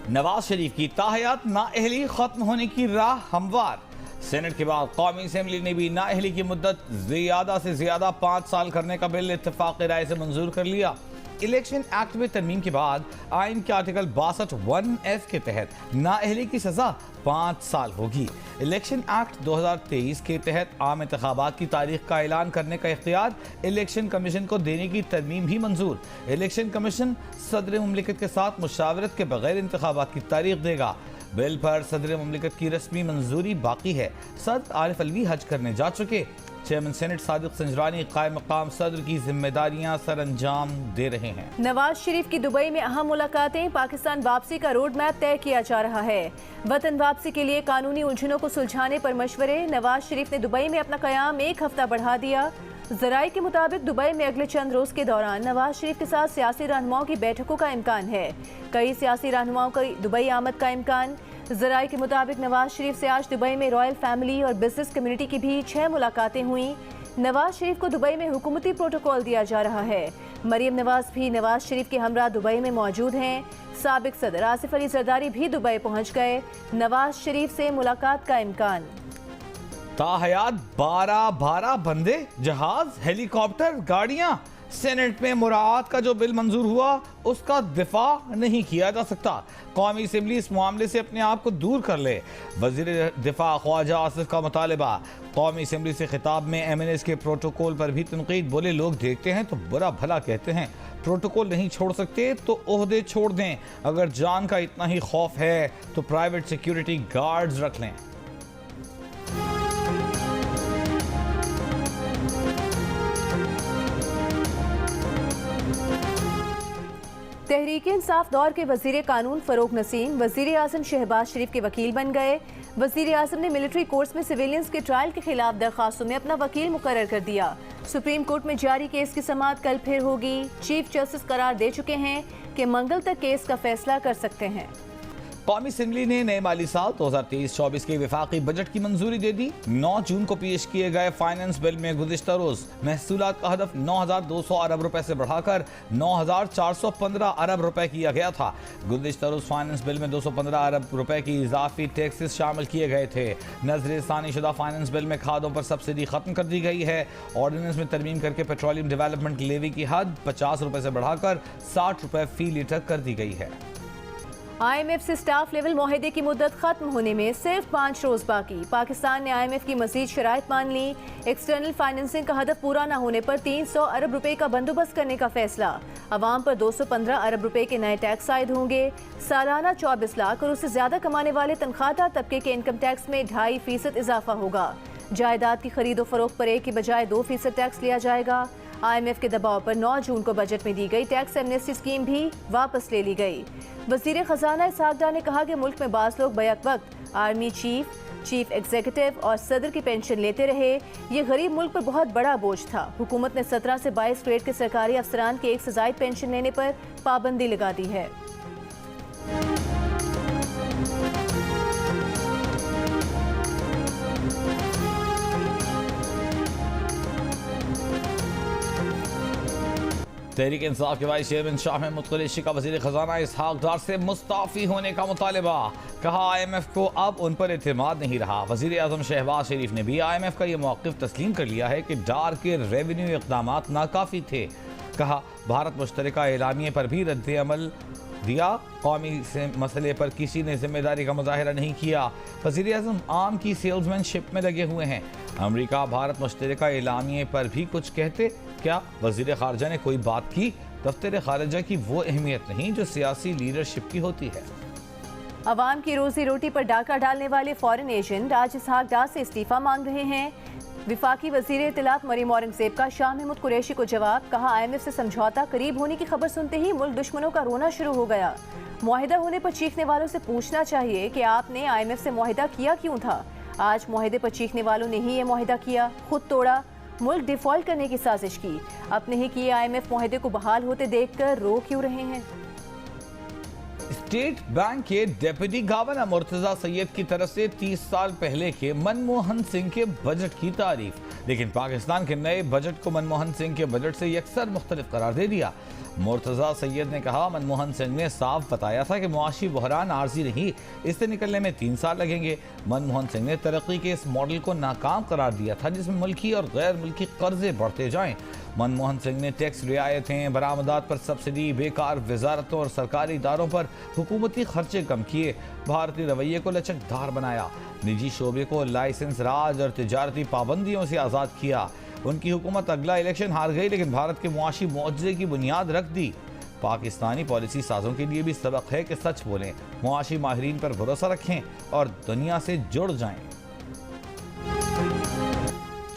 नवाज शरीफ की ताहयात नाअहली खत्म होने की राह हमवार। सेनेट के बाद कौमी असेंबली ने भी नाअहली की मुद्दत ज्यादा से ज्यादा 5 साल करने का बिल इत्तेफाक राय से मंजूर कर लिया। इलेक्शन एक्ट में तरमीम के बाद आइन के आर्टिकल 62(1)(f) के तहत नाअहली की सजा 5 साल होगी। इलेक्शन एक्ट 2023 के तहत आम इंतखाबात की तारीख का ऐलान करने का इख्तियार इलेक्शन कमीशन को देने की तरमीम भी मंजूर। इलेक्शन कमीशन सदर मुमलिकत के साथ मुशावरत के बगैर इंतखाबात की तारीख देगा। बिल पर सदर मुमलिकत की रस्मी मंजूरी बाकी है। सदर आरिफ अलवी हज करने जा चुके। चेयरमैन सेनेट सादिक संजरानी कायम मकाम सदर की जिम्मेदारियां सर अंजाम दे रहे हैं। नवाज शरीफ की दुबई में अहम मुलाकातें, पाकिस्तान वापसी का रोड मैप तय किया जा रहा है। वतन वापसी के लिए कानूनी उलझनों को सुलझाने पर मशवरे। नवाज शरीफ ने दुबई में अपना क़याम 1 हफ्ता बढ़ा दिया। ज़राए के मुताबिक दुबई में अगले चंद रोज के दौरान नवाज शरीफ के साथ सियासी रहनुमाओं की बैठकों का इम्कान है। कई सियासी रहनुमाओं की दुबई आमद का इम्कान। ज़राए के मुताबिक नवाज शरीफ से आज दुबई में रॉयल फैमिली और बिजनेस कम्युनिटी की भी 6 मुलाकातें हुई। नवाज शरीफ को दुबई में हुकूमती प्रोटोकॉल दिया जा रहा है। मरियम नवाज भी नवाज शरीफ के हमरा दुबई में मौजूद हैं। साबिक सदर आसिफ अली जरदारी भी दुबई पहुंच गए। नवाज शरीफ से मुलाकात का इम्कान। ताहयात 12 बंदे, जहाज, हेलीकॉप्टर, गाड़ियां। सेनेट में मुराद का जो बिल मंजूर हुआ उसका दिफा नहीं किया जा सकता। कौमी असेंबली इस मामले से अपने आप को दूर कर ले। वजीर दिफा ख्वाजा आसिफ का मुतालबा। कौमी असेंबली से खिताब में MNAs के प्रोटोकॉल पर भी तनकीद। बोले लोग देखते हैं तो बुरा भला कहते हैं, प्रोटोकॉल नहीं छोड़ सकते तो ओहदे छोड़ दें। अगर जान का इतना ही खौफ है तो प्राइवेट सिक्योरिटी गार्ड्स रख लें। तहरीक इंसाफ दौर के वजीर कानून फरूक नसीम वजीर आजम शहबाज शरीफ के वकील बन गए। वजीर आजम ने मिलिट्री कोर्ट्स में सिविलियंस के ट्रायल के खिलाफ दरखास्तों में अपना वकील मुकर्रर कर दिया। सुप्रीम कोर्ट में जारी केस की समाअत कल फिर होगी। चीफ जस्टिस करार दे चुके हैं कि मंगल तक केस का फैसला कर सकते हैं। कौमी असेंबली ने नए माली साल 2023-24 के विफाकी बजट की मंजूरी दे दी। 9 जून को पेश किए गए फाइनेंस बिल में गुज़िश्ता रोज महसूलात का हदफ 9,200 अरब रुपए से बढ़ाकर 9,415 अरब रुपए किया गया था। गुज़िश्ता रोज फाइनेंस बिल में 215 अरब रुपए की इजाफी टैक्सेस शामिल किए गए थे। नजरसानी शुदा फाइनेंस बिल में खादों पर सब्सिडी खत्म कर दी गई है। ऑर्डिनेंस में तरमीम करके पेट्रोलियम डेवलपमेंट लेवी की हद 50 रुपए से बढ़ाकर 60 रुपए फी लीटर कर दी गई है। IMF से स्टाफ लेवल मुआहदे की मुद्दत खत्म होने में सिर्फ 5 रोज बाकी। पाकिस्तान ने IMF की मजीद शराइत मान ली। एक्सटर्नल फाइनेंसिंग का हदफ पूरा न होने पर 300 अरब रुपए का बंदोबस्त करने का फैसला। अवाम पर 215 अरब रुपए के नए टैक्स आयद होंगे। सालाना 24 लाख और उससे ज्यादा कमाने वाले तनख्वाहदार तबके के इनकम टैक्स में 2.5% इजाफा होगा। जायदाद की खरीदो फरोख्त पर 1 की बजाय 2% टैक्स लिया जाएगा। IMF के दबाव पर 9 जून को बजट में दी गई टैक्स एमनेस्टी स्कीम भी वापस ले ली गई। वजीर खजाना इसहाक डार ने कहा कि मुल्क में बास लोग बैक वक्त आर्मी चीफ एग्जीक्यूटिव और सदर की पेंशन लेते रहे। ये गरीब मुल्क पर बहुत बड़ा बोझ था। हुकूमत ने 17 से 22 ग्रेड के सरकारी अफसरान के 1 से ज़ायद पेंशन लेने पर पाबंदी लगा दी है। तहरीक इंसाफ के वाइस चेयरमैन शाह महमूद कुरैशी का वजीर खजाना इसहाक डार से मुस्ताफी होने का मुतालबा। कहा IMF को अब उन पर एतमाद नहीं रहा। वजीर आजम शहबाज शरीफ ने भी IMF का ये मौक़िफ़ तस्लीम कर लिया है कि डार के रेवेन्यू इक़दामात नाकाफ़ी थे। कहा भारत मुश्तरका एलामिये पर भी रद्द अमल दिया। कौमी से मसले पर किसी ने जिम्मेदारी का मुजाहिरा नहीं किया। वज़ीर आज़म आम की सेल्समैनशिप में लगे हुए हैं। अमेरिका भारत मुश्तरका एलामिये पर भी कुछ कहते क्या? वज़ीर ख़ारजा ने कोई बात की? दफ्तर ख़ारजा की वो अहमियत नहीं जो सियासी लीडरशिप की होती है। अवाम की रोजी रोटी पर डाका डालने वाले फॉरेन एजेंट आज इसहाक डार से इस्तीफा मांग रहे हैं। विफाकी वजीर इत्तलात मरियम औरंगज़ेब का शाह महमूद कुरैशी को जवाब। कहा IMF से समझौता करीब होने की खबर सुनते ही मुल्क दुश्मनों का रोना शुरू हो गया। मुआहिदा होने पर चीखने वालों से पूछना चाहिए कि आपने IMF से मुआहिदा किया क्यों था। आज मुआहिदे पर चीखने वालों ने ही ये मुआहिदा किया, खुद तोड़ा, मुल्क डिफॉल्ट करने की साजिश की। अपने ही किए IMF मुआहिदे को बहाल होते देखकर रो क्यों रहे हैं। स्टेट बैंक के डिप्टी गवर्नर मुर्तजा सैयद की तरफ से 30 साल पहले के मनमोहन सिंह के बजट की तारीफ। लेकिन पाकिस्तान के नए बजट को मनमोहन सिंह के बजट से यकसर मुख्तलिफ करार दे दिया। मुर्तज़ा सैयद ने कहा, मनमोहन सिंह ने साफ बताया था कि मुआशी बहरान आर्जी नहीं, इससे निकलने में 3 साल लगेंगे। मनमोहन सिंह ने तरक्की के इस मॉडल को नाकाम करार दिया था जिसमें मुल्की और गैर मुल्की कर्जे बढ़ते जाएं। मनमोहन सिंह ने टैक्स रियायतें, बरामदात पर सब्सिडी, बेकार वजारतों और सरकारी इदारों पर हुकूमती खर्चे कम किए, भारतीय रवैये को लचकदार बनाया, निजी शोबे को लाइसेंस राज और तिजारती पाबंदियों से आज़ाद किया। उनकी हुकूमत अगला इलेक्शन हार गई लेकिन भारत के मुआशी मुआवजे की बुनियाद रख दी। पाकिस्तानी पॉलिसी साजों के लिए भी सबक है कि सच बोलें, मुआशी माहिरीन पर भरोसा रखें और दुनिया से जुड़ जाएं।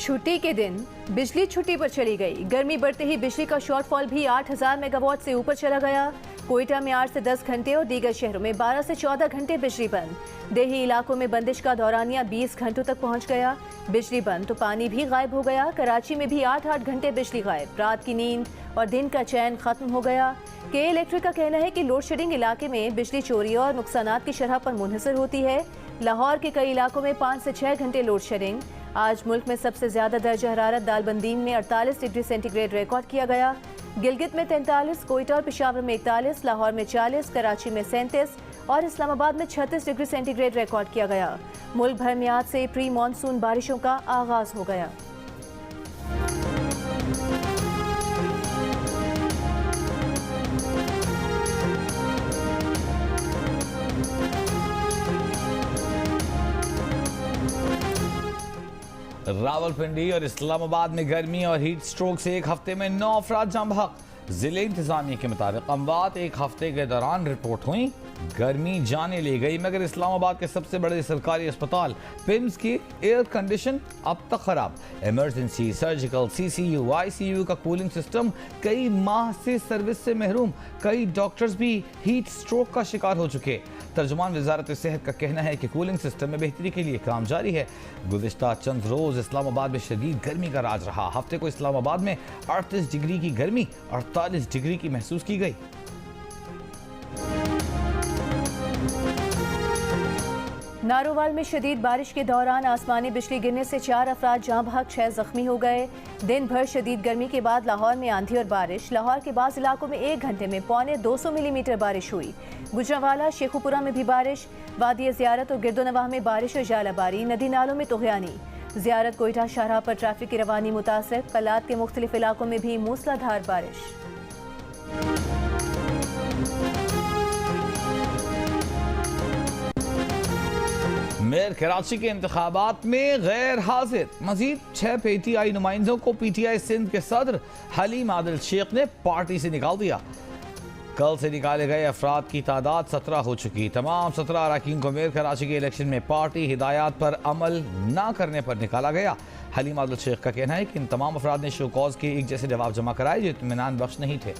छुट्टी के दिन बिजली छुट्टी पर चली गई। गर्मी बढ़ते ही बिजली का शॉर्टफॉल भी 8000 मेगावाट से ऊपर चला गया। कोयटा में 8 से 10 घंटे और दीगर शहरों में 12 से 14 घंटे बिजली बंद। देही इलाकों में बंदिश का दौरानिया 20 घंटों तक पहुंच गया। बिजली बंद तो पानी भी गायब हो गया। कराची में भी 8-8 घंटे बिजली गायब। रात की नींद और दिन का चैन खत्म हो गया। के इलेक्ट्रिक का कहना है कि लोड शेडिंग इलाके में बिजली चोरी और नुकसानात की शरह पर मुनहसर होती है। लाहौर के कई इलाकों में 5 से 6 घंटे लोड शेडिंग। आज मुल्क में सबसे ज्यादा दर्जा हरारत दालबंदीन में 48 डिग्री सेंटीग्रेड रिकॉर्ड किया गया। गिलगित में 43, कोयटा और पेशावर में 41, लाहौर में 40, कराची में 37 और इस्लामाबाद में 36 डिग्री सेंटीग्रेड रिकॉर्ड किया गया। मुल्क भर में आज से प्री मानसून बारिशों का आगाज हो गया। रावलपिंडी और इस्लामाबाद में गर्मी और हीट स्ट्रोक से एक हफ्ते में 9 अफराद जान बहक। जिले इंतजामिया के मुताबिक अमवात एक हफ्ते के दौरान रिपोर्ट हुई। गर्मी जाने ले गई मगर इस्लामाबाद के सबसे बड़े सरकारी अस्पताल पिम्स की एयर कंडीशन अब तक खराब। इमरजेंसी, सर्जिकल, CCU, ICU का कूलिंग सिस्टम कई माह से सर्विस से महरूम। कई डॉक्टर्स भी हीट स्ट्रोक का शिकार हो चुके। तर्जुमान वजारत सेहत का कहना है कि कूलिंग सिस्टम में बेहतरी के लिए काम जारी है। गुज़िश्ता चंद रोज इस्लामाबाद में शदीद गर्मी का राज रहा। हफ्ते को इस्लामाबाद में 38 डिग्री की गर्मी 48 डिग्री की महसूस की गई। नारोवाल में शदीद बारिश के दौरान आसमानी बिजली गिरने से 4 अफराद जाँ बहक, 6 जख्मी हो गए। दिन भर शदीद गर्मी के बाद लाहौर में आंधी और बारिश। लाहौर के बाज़ इलाकों में 1 घंटे में 250 मिलीमीटर बारिश हुई। गुजरांवाला, शेखुपुरा में भी बारिश। वादी ज़ियारत और गिरदोनवाह में बारिश और जालाबारी। नदी नालों में तुग़यानी। ज़ियारत कोयटा शाहराह पर ट्रैफिक की रवानी मुतासिर। कलात के मुख्तलिफ इलाकों में भी मूसलाधार बारिश। मेयर कराची के इंतखाबात में गैर हाजिर। मजीद 6 PTI नुमाइंदों को PTI सिंध के सदर हलीम आदिल शेख ने पार्टी से निकाल दिया। कल से निकाले गए अफराद की तादाद 17 हो चुकी। तमाम 17 अरकान को मेयर कराची के इलेक्शन में पार्टी हिदायत पर अमल न करने पर निकाला गया। हलीम आदिल शेख का कहना है कि इन तमाम अफराद ने शो कॉज के एक जैसे जवाब जमा कराए जो इत्मीनान बख्श नहीं थे।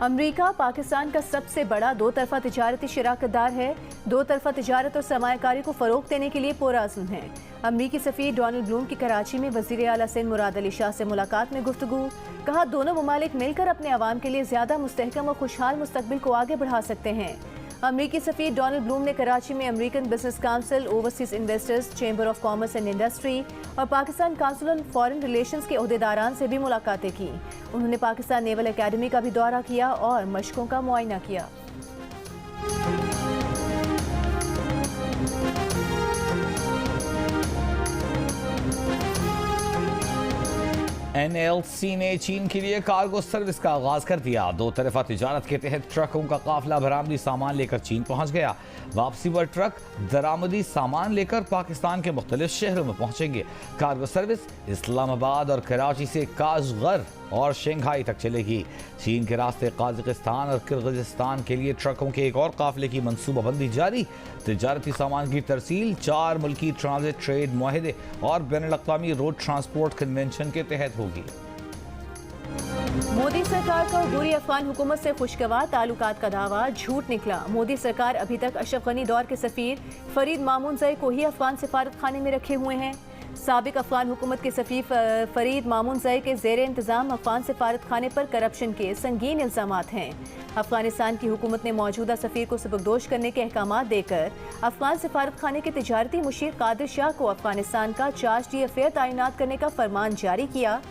अमरीका पाकिस्तान का सबसे बड़ा 2 तरफा तिजारती शराकतदार है। 2 तरफा तिजारत और सरमायाकारी को फ़रोग़ देने के लिए पुरअज़्म है। अमरीकी सफ़ीर डोनाल्ड ब्लूम की कराची में वज़ीर आला सिंध मुराद अली शाह से मुलाकात में गुफ्तगू। कहा, दोनों ममालिक मिलकर अपने अवाम के लिए ज़्यादा मुस्तहकम और खुशहाल मुस्तकबिल को आगे बढ़ा सकते हैं। अमरीकी सफ़ीर डोनाल्ड ब्लूम ने कराची में American business council, overseas investors, chamber of commerce and industry और Pakistan council on foreign relations के ओहदेदारान से भी मुलाकातें की। उन्होंने पाकिस्तान नेवल एकेडमी का भी दौरा किया और मशकों का मुआयना किया। NLC ने चीन के लिए कार्गो सर्विस का आगाज कर दिया। 2 तरफा तिजारत के तहत ट्रकों का काफिला बरामदी सामान लेकर चीन पहुंच गया। वापसी पर ट्रक दरामदी सामान लेकर पाकिस्तान के मुख्तलिफ शहरों में पहुंचेंगे। कार्गो सर्विस इस्लामाबाद और कराची से काशगर और शंघाई तक चलेगी। चीन के रास्ते कजाकिस्तान और किर्गिस्तान के लिए ट्रकों के एक और काफिले की मनसूबाबंदी जारी। तिजारती सामान की तरसील 4 मुल्की ट्रांजिट ट्रेड मुआहदे और बैनुल-अक़वामी रोड ट्रांसपोर्ट कन्वेंशन के तहत होगी। मोदी सरकार का उबूरी अफगान हुकूमत से खुशगवार ताल्लुकात का दावा झूठ निकला। मोदी सरकार अभी तक अशरफ गनी दौर के सफीर फरीद मामून ज़ई को ही अफगान सिफारत खाने में रखे हुए हैं। साबिक अफगान हुकूमत के सफीर फरीद मामूनज़ई के ज़ेर इंतज़ाम अफगान सफारत खाने पर करप्शन के संगीन इल्ज़ामात हैं। अफगानिस्तान की हुकूमत ने मौजूदा सफीर को सबकदोश करने के अहकामात देकर अफगान सफारत खाने के तिजारती मुशीर कादिर शाह को अफगानिस्तान का चार्ज डी तैनात करने का फरमान जारी किया,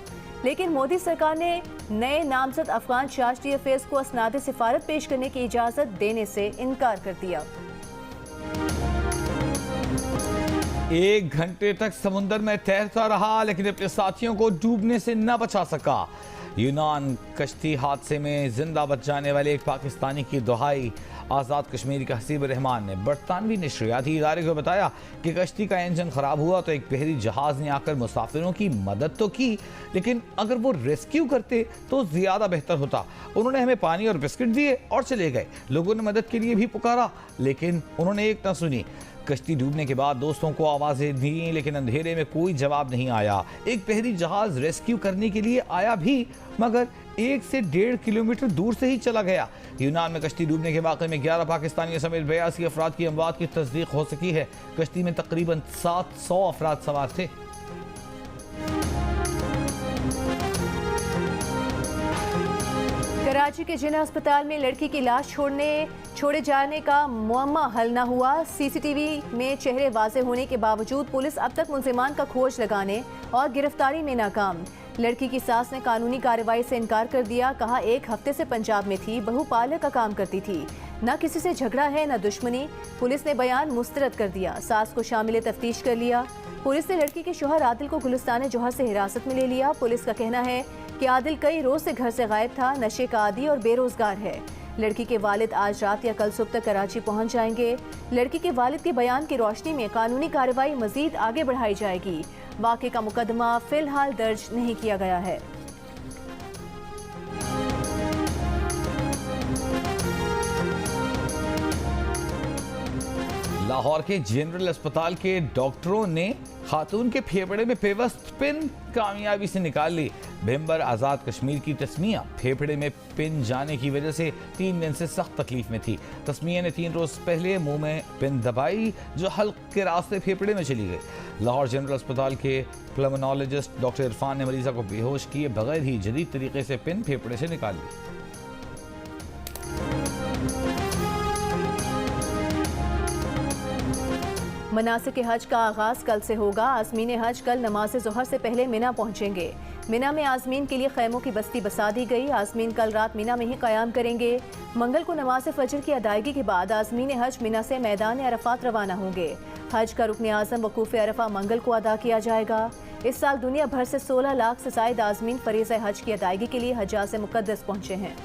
लेकिन मोदी सरकार ने नए नामजद अफगान चार्ज डी को असनाद सिफारत पेश करने की इजाज़त देने से इनकार कर दिया। 1 घंटे तक समुंदर में तैरता रहा लेकिन अपने साथियों को डूबने से न बचा सका। यूनान कश्ती हादसे में जिंदा बच जाने वाले एक पाकिस्तानी की दुहाई आज़ाद कश्मीर के हसीब रहमान ने बरतानवी नशरियाती इदारे को बताया कि कश्ती का इंजन खराब हुआ तो एक बहरी जहाज ने आकर मुसाफिरों की मदद तो की, लेकिन अगर वो रेस्क्यू करते तो ज्यादा बेहतर होता। उन्होंने हमें पानी और बिस्किट दिए और चले गए। लोगों ने मदद के लिए भी पुकारा लेकिन उन्होंने एक न सुनी। कश्ती डूबने के बाद दोस्तों को आवाजें दी लेकिन अंधेरे में कोई जवाब नहीं आया। एक बहरी जहाज रेस्क्यू करने के लिए आया भी मगर 1 से 1.5 किलोमीटर दूर से ही चला गया। यूनान में कश्ती डूबने के वाक़े में 11 पाकिस्तानियों समेत 82 अफराद की अमवात की तस्दीक हो सकी है। कश्ती में तकरीबन 700 अफराद सवार थे। कराची के जिना अस्पताल में लड़की की लाश छोड़े जाने का मुअम्मा हल न हुआ। सीसीटीवी में चेहरे वाज़ेह होने के बावजूद पुलिस अब तक मुलजिमान का खोज लगाने और गिरफ्तारी में नाकाम। लड़की की सास ने कानूनी कार्रवाई से इनकार कर दिया। कहा 1 हफ्ते से पंजाब में थी, बहू पार्लर का काम करती थी, न किसी से झगड़ा है न दुश्मनी। पुलिस ने बयान मुस्तरद कर दिया। सास को शामिल तफ्तीश कर लिया। पुलिस ने लड़की के शोहर आदिल को गुलिस्तान जौहर से हिरासत में ले लिया। पुलिस का कहना है कि आदिल कई रोज से घर से गायब था, नशे का आदी और बेरोजगार है। लड़की के वालिद आज रात या कल सुबह तक कराची पहुंच जाएंगे। लड़की के वालिद के बयान की रोशनी में कानूनी कार्रवाई मजीद आगे बढ़ाई जाएगी। वाक़े का मुकदमा फिलहाल दर्ज नहीं किया गया है। लाहौर के जनरल अस्पताल के डॉक्टरों ने खातून के फेफड़े में पेवस्त पिन कामयाबी से निकाल ली। भिम्बर आज़ाद कश्मीर की तस्मिया फेफड़े में पिन जाने की वजह से 3 दिन से सख्त तकलीफ में थी। तस्मिया ने 3 रोज पहले मुंह में पिन दबाई जो हल्क के रास्ते फेफड़े में चली गई। लाहौर जनरल अस्पताल के प्लमोनोलॉजिस्ट डॉक्टर इरफान ने मरीजा को बेहोश किए बगैर ही जदीद तरीके से पिन फेफड़े से निकाल ली। मनासिक हज का आगाज कल से होगा। आज़मीन हज कल नमाज ज़ोहर से पहले मिना पहुंचेंगे। मिना में आज़मीन के लिए खैमों की बस्ती बसा दी गई। आज़मीन कल रात मिना में ही क़याम करेंगे। मंगल को नमाज फजर की अदायगी के बाद आज़मीन हज मिना से मैदान अरफात रवाना होंगे। हज का रुकन आज़म वकूफ़ अरफा मंगल को अदा किया जाएगा। इस साल दुनिया भर से 16 लाख से ज़ायद आज़मीन फ़रीज़ा हज की अदायगी के लिए हज्जाज मुक़द्दस पहुंचे हैं।